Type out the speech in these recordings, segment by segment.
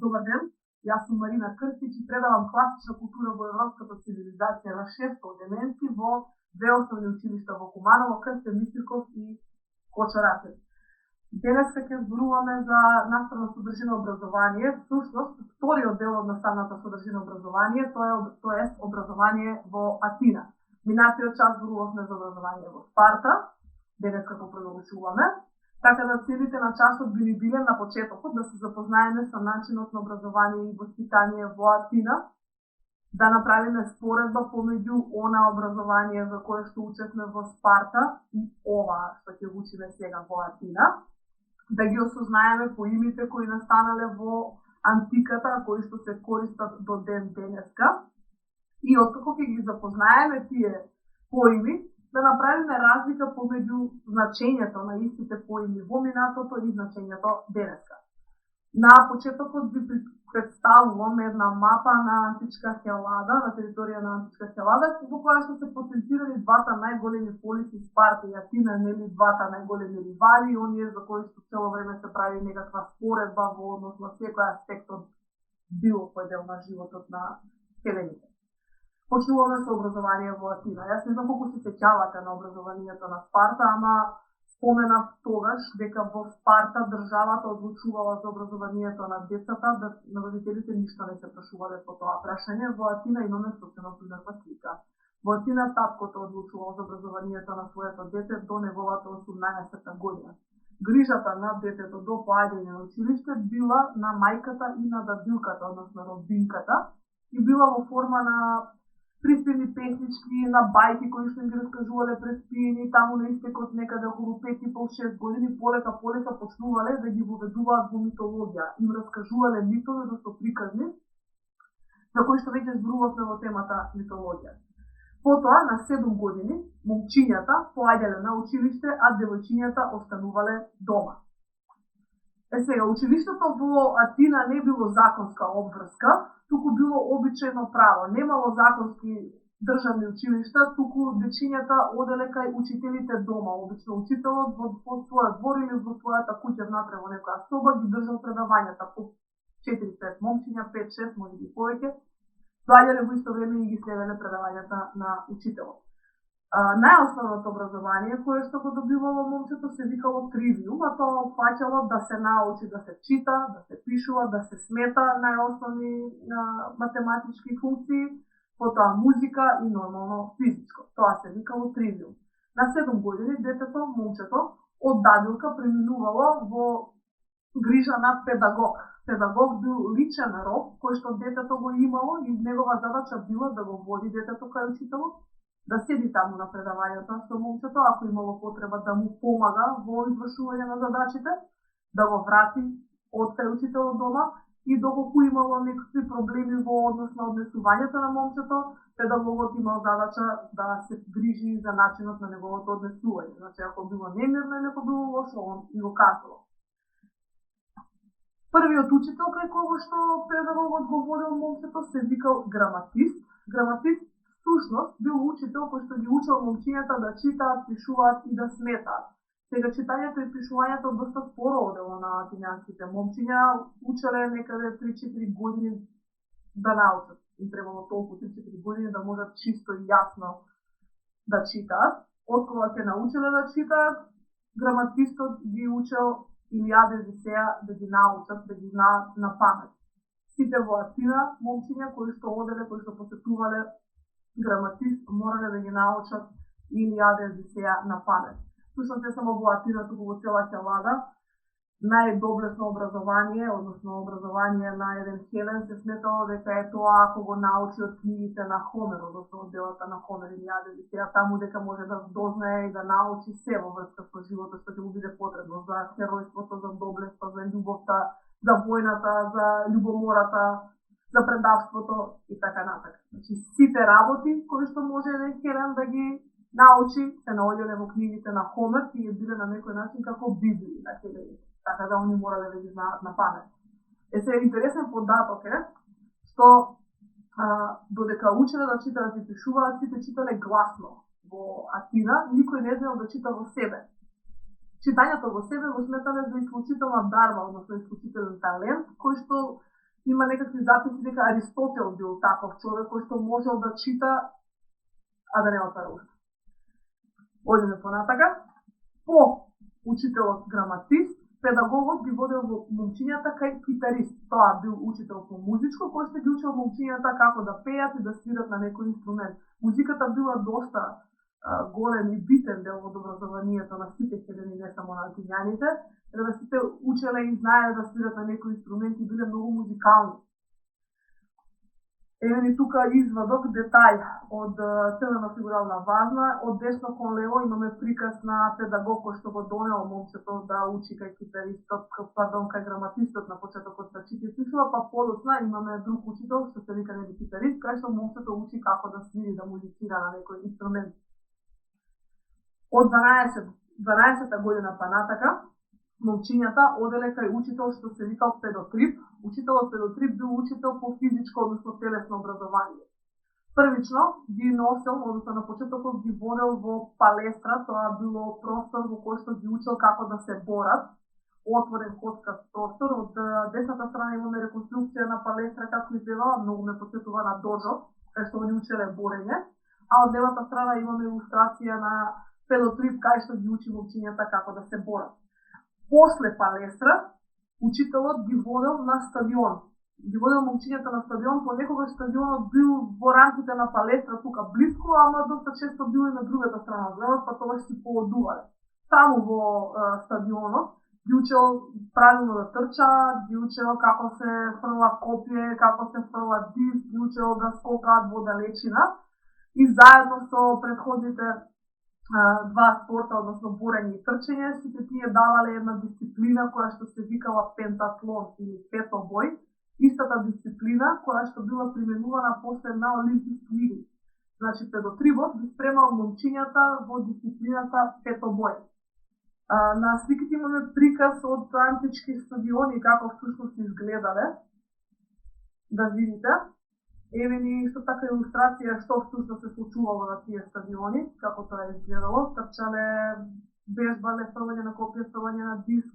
Добар ден, јас сум Марина Крстич и предавам класична култура во европската цивилизација на 6 одеменци во две основни училишта во Куманово, Крстен Митриков и Кочараци. Денеска ќе зборуваме за наставна содржина образование, всушност вториот дел од наставната содржина образование, тоа е образование во Атина. Минатиот час зборувавме за образование во Спарта, денеска го продолжуваме. Така да целите на часот биле на почетокот да се запознаеме со начинот на образование и воспитание во Атина, да направиме споредба помеѓу она образование за кое што учевме во Спарта и ова што ќе учиме сега во Атина, да ги осознаеме поимите кои настанале во антиката, кои што се користат до ден денеска, и откако ќе ги запознаеме тие поими, да направиме разлика помеѓу значењето на истите поими во минатото и значењето денеска. На почетокот ви представувам една мапа на античка Хелада, на територија на античка Хелада, во која што се потенцирани двата најголеми полиси Спарта и Атина, нели двата најголеми ривали, оние за кои што цело време се прави некаква споредба во однос на секој аспект од било кој дел на животот на хелените. Почнуваме со образование во Атина. Јас не знам колку се сеќавате на образованието на Спарта, ама споменав тогаш дека во Спарта државата одлучувала за образованието на децата, да на родителите ништо не се прашувале по тоа прашање. Во Атина имаме сосема друга слика. Во Атина таткото одлучувал за образованието на своето дете до неговата 18-та година. Грижата на детето до поаѓање на училиште била на мајката и на дадилката, односно родбинката, и била во форма на приспевни песнички, на бајки кои што им ги раскажувале пред пиење, таму на истекот некаде околу 5,5-6 години, полека почнувале да ги воведуваат во митологија. Им раскажувале митови достоприказни, за кои што веќе зборувавме во темата митологија. Потоа, на 7 години, момчињата поаѓале на училиште, а девојчињата останувале дома. Сега, училиштето во Атина не било законска обврска, туку било обичајно право. Немало законски државни училишта, туку дечињата оделе кај учителите дома. Обично учителот во својот двор или во својата куќа внатре во некоја соба ги држал предавањата по 4-5 момчиња, 5-6, може би повеќе, доаѓале во исто време и ги следеле предавањата на учителот. Најосновното образование кое што го добивало момчето се викало тривиум, а тоа опфаќало да се научи да се чита, да се пишува, да се смета, најосновни математички функции, потоа музика и нормално физичко. Тоа се викало тривиум. На 7 години детето, момчето, од дадилка преминувало во грижа на педагог. Педагог бил личен роб кој што детето го имало и негова задача била да го води детето кај учителот, да седи таму на предавањето со момчето, ако имало потреба да му помага во извршување на задачите, да го врати од кај учителот дома и доколку имало некакви проблеми во однос на однесувањето на момчето, педагогот имал задача да се грижи за начинот на неговото однесување. Значи, ако било немирно или ако било лошо, он и го казало. Првиот учител кај кого што педагогот го водел момчето се викал граматист. Граматист всушност бил учител кој што ги учел момчињата да читаат, пишуваат и да сметаат. Сега читањето и пишувањето доста споро одело на атинјанските момчиња, учеле некаде 3-4 години да научат. Им требало толку 3-4 години да можат чисто и јасно да читаат. Откога ќе научеле да читаат, граматистот ги учел Илијада и Одисеја да ги научат, да ги знаат на памет. Сите во Атина момчиња кои што оделе, кои што посетувале граматист, морале да ги научат Илијада и Одисеја на памет. Всушност не само во Атина, туку во цела Хелада, најдоблесно образование, односно образование на еден хелен, се сметало дека е тоа ако го научи од книгите на Хомер, односно од делата на Хомер и Илијада и Одисеја, таму дека може да дознае и да научи се во врска со животот што ќе му биде потребно за херојството, за доблеста, за љубовта, за војната, за љубомората, за предавството и така натака. Значи, сите работи кои што може еден хелен да ги научи, се наоѓале во книгите на Хомер и биле на некој начин како библии на хелените. Така да они морале да ги знаат на памет. Сега интересен податок е што додека учеле да читаат и пишуваат, сите читале гласно во Атина, никој не знаел да чита во себе. Читањето во себе го сметаме за исклучителна дарба, односно исклучителен талент, кој што има некакви записи дека Аристотел бил таков човек кој што можел да чита, а да не отвара уста. Одиме понатака. По учителот граматист, педагогот ги водел во момчињата кај китарист. Тоа бил учител по музичко, кој што ги учел момчињата како да пеат и да свират на некој инструмент. Музиката била доста голем и битен дел од образованието на сите селени, не само на атињаните, да сите учеле и знаеле да свират на некој инструмент и биле многу музикални. Еве ни тука извадок, детај од црвена фигурална вазна, од десно кон лево имаме приказ на педагог кој што го донел момчето да учи кај китаристот, кај граматистот на почетокот на чити пишува, па подоцна имаме друг учител што се вика неби китарист, кај што момчето учи како да свири, да музицира на некој инструмент. Од 12-та година па натака, момчињата оделе кај учител што се викал педотрип. Учителот педотрип бил учител по физичко, односно телесно образование. Првично ги носел, односно на почетокот ги водел во палестра, тоа било простор во кој што ги учел како да се борат, отворен коцкав простор. Од десната страна имаме реконструкција на палестра како изгледала, многу ме потсетува на дожо, кај што они учеле борење, а од левата страна имаме илустрација на педотрип кај што ги учи момчињата како да се борат. После палестра, учителот ги водел на стадион. Ги водел момчињата на стадион, понекогаш стадионот бил во рамките на палестра тука близко, ама доста често бил и на другата страна од градот, па тогаш си поодувале. Таму во стадионот ги учел правилно да трчаат, ги учел како се фрла копје, како се фрла диск, ги учел да скокаат во далечина и заедно со предходните два спорта, односно борење и трчање, сите тие давале една дисциплина која што се викала пентатлон или петобој, истата дисциплина која што била применувана после на олимписки игри. Значи педотрибот ги спремал момчињата во дисциплината петобој. На сликите имаме приказ од антички стадиони како всушност изгледале. Да видите. Еве ни исто така илустрација што всушност се случувало на тие стадиони, како тоа изгледало, трчале, бежбале, фрлање на копје, фрлање на диск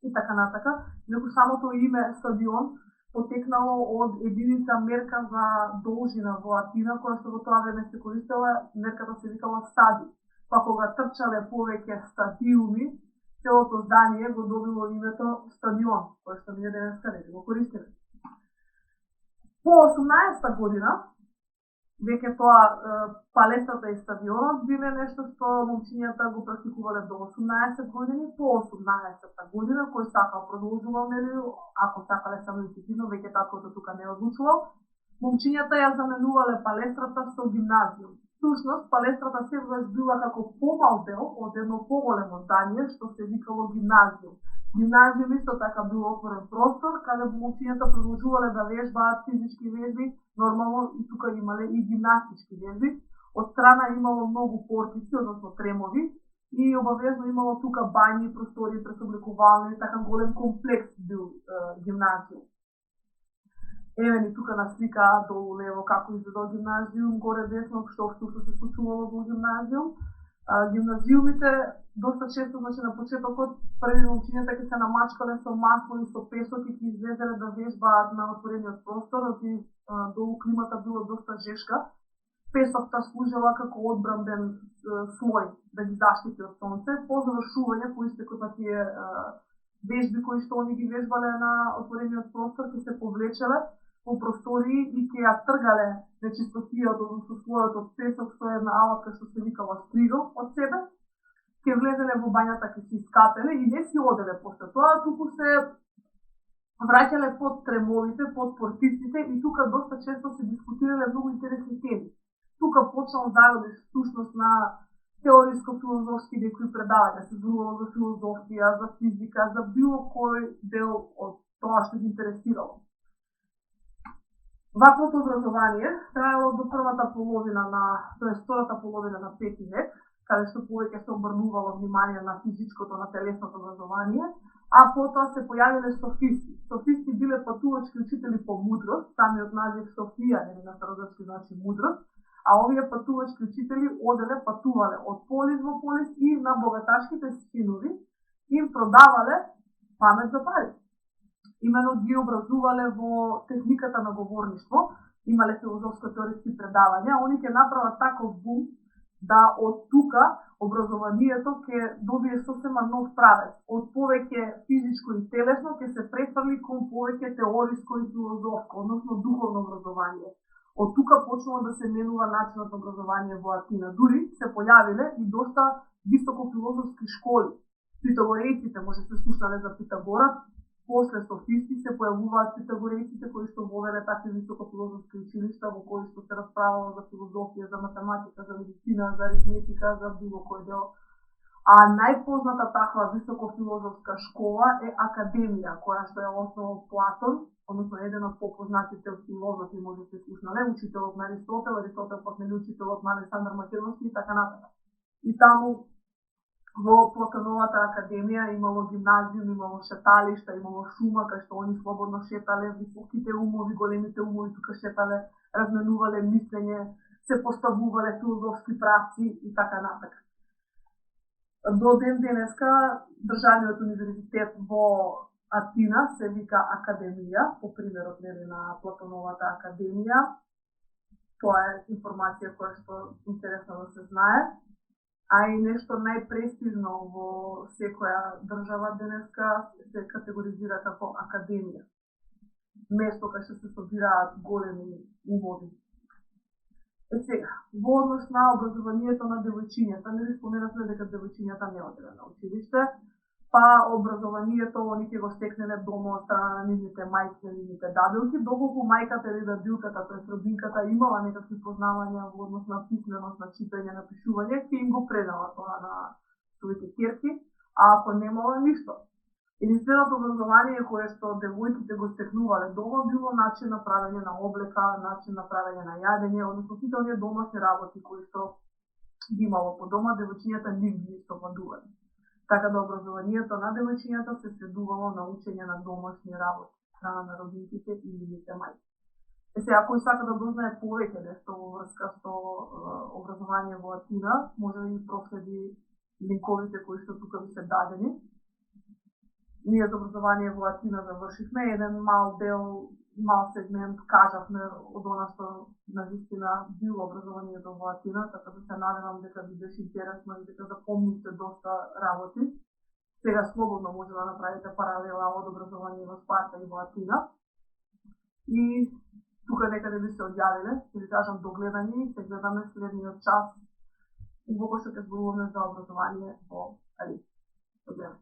и така натака. Инаку самото име стадион потекнало од единица мерка за должина во Атина, која што во тоа време се користела, мерката се викала стади. Па кога трчале повеќе стадиуми, целото здание го добило името стадион, кој што ние денеска не го користиме. По 18-та година, веќе тоа палестрата и стадионот биле нешто што момчињата го практикувале до 18 години. По 18-та година, кој сакал продолжувал, нели, ако сакале само интензивно, веќе таткото тука не одлучувал, момчињата ја заменувале палестрата со гимназиум. Всушност, палестрата секогаш била како помал дел од едно поголемо здание што се викало гимназиум. Гимназиум исто така бил отворен простор, каде момчињата продолжувале да вежбаат физички вежби, нормално и тука имале и гимнастички вежби. Од страна имало многу портици, односно тремови, и обавезно имало тука бањи, простори, пресобликувални, така голем комплекс бил гимназиум. Еве ни тука на слика долу лево како изгледал гимназиум, горе десно што се случувало во гимназиум. Гимназиумите доста често, значи на почетокот, први момчињата ќе се намачкале со масло и со песок и ќе излезеле да вежбаат на отворениот простор, и долу климата била доста жешка. Песокта служела како одбрамбен слој да ги заштити од сонце. По завршување, по истекот на тие вежби кои што они ги вежбале на отворениот простор, ќе се повлечеле по простории и ќе ја тргале нечистотијата, односно слојот од песок со една алатка што се викала стригл од себе, ќе влезеле во бањата, ќе се искапеле и не си оделе после тоа, туку се враќале под тремовите, под портиците и тука доста често се дискутирале многу интересни теми. Тука почнал зароди всушност на теориско-филозофски некои предавања, се зборувало за филозофија, за физика, за било кој дел од тоа што ги интересирало. Ваквото образование траело до првата половина на, тоест втората половина на 5 век, каде што повеќе се обрнувало внимание на физичкото, на телесното образование, а потоа се појавиле софисти. Софисти биле патувачки учители по мудрост, самиот назив Софија, на старозагорски значи мудрост, А овие патувачки учители патувале од полис во полис и на богаташките синови им продавале памет за пари. Имено ги образувале во техниката на говорништво, имале филозофско-теоретски предавања, они ќе направат таков бум да од тука образованието ќе добие сосема нов правец. Од повеќе физичко и телесно ќе се префрли кон повеќе теориско и филозофско, односно духовно образование. Од тука почнува да се менува начинот на образование во Атина. Дури се појавиле и доста високофилозофски школи. Питагорејците, може се слушнале за Питагора, после софисти се појавуваат питагорејците кои што вовеле такви високофилозофски училишта во кои што се расправало за филозофија, за математика, за медицина, за аритметика, за било кој дел. А најпозната таква високофилозофска школа е Академија, која што е основал Платон, односно еден од попознатите филозофи, може се слушнале, учителот на Аристотел, Аристотел пак нели учителот на Александар Македонски и така натаму. И таму во Платоновата академија имало гимназиум, имало шеталишта, имало шума, кај што они слободно шетале, високите умови, големите умови тука шетале, разменувале мислење, се поставувале филозофски правци и така натака. До ден денеска државниот универзитет во Атина се вика Академија, по примерот на Платоновата академија. Тоа е информација која што интересно да се знае. А и нешто најпрестижно во секоја држава денеска се категоризира како академија. Место кај што се собираат големи умови. Сега, во однос на образованието на девојчињата, нели споменавме дека девојчињата не оделе на училиште, па образованието они ќе го стекнеле дома од страна на нивните мајки или нивните дадилки, доколку мајката или дадилката, тоест родинката, имала некакви познавања во однос на писменост, на читање, на пишување, ќе им го предала тоа на своите ќерки, а ако немала ништо. Единственото образование кое што девојките го стекнувале дома било начин на правење на облека, начин на правење на јадење, односно сите оние домашни работи кои што ги имало по дома, девојчињата не ги слободувале. Така да образованието на девојчињата се сведувало на учење на домашни работи, страна на родителите и нивните мајки. Сега, ако сака да дознае повеќе нешто во врска со образование во Атина, може да ги проследи линковите кои што тука ви се дадени. Ние за образование во Атина завршивме, еден мал дел, мал сегмент кажавме од она што навистина било образованието во Атина, така да се надевам дека ви беше интересно и дека запомнивте доста работи. Сега слободно може да направите паралела од образование во Спарта и во Атина. И тука некаде би се одјавиле, ќе ви кажам до гледање и се гледаме следниот час во кој што ќе зборуваме за образование во Атина.